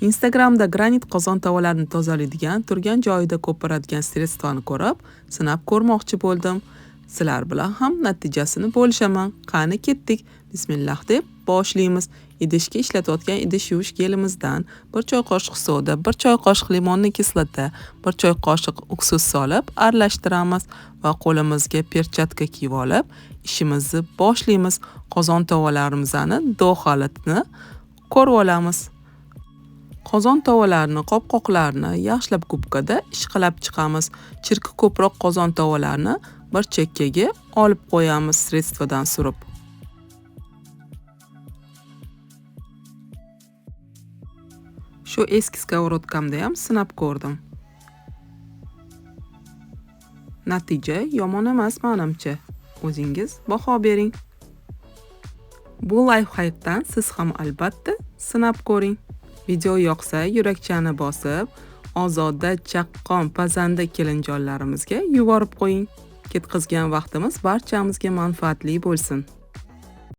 Instagramda granit qozon tavalarni tozalaydigan, turgan joyida ko'piradigan sredstvani ko'rib, sinab ko'rmoqchi bo'ldim. Sizlar bilan ham natijasini bo'lishaman. Qani ketdik. Bismillah deb boshlaymiz. Idishga ishlatayotgan idish yuvish gelimizdan 1 choy qoshiq soda, 1 choy qoshiq limonli kislota, 1 choy qoshiq uksus solib aralashtiramiz va qo'limizga perchatka kiyib olib, ishimizni boshlaymiz. Qozon tavalarimizni dog' holatini ko'rib olamiz. Qozon tavalarni qopqoqlarini yaxshilab gubkada ishqalab chiqamiz. Chirki ko'proq qozon tavalarni bir chekkaga olib qo'yamiz sredstvadan surib. Shu eski skоворodkamda ham sinab ko'rdim. Natija yomon emas menimcha. O'zingiz baho bering. Bu lifehackdan siz ham albatta sinab ko'ring. Video yoqsa yurakchani bosib, ozoda chaqqon pazanda kelinjonlarimizga yuborib qo'ying. Ketkizgan vaqtimiz barchamizga manfaatli bo'lsin.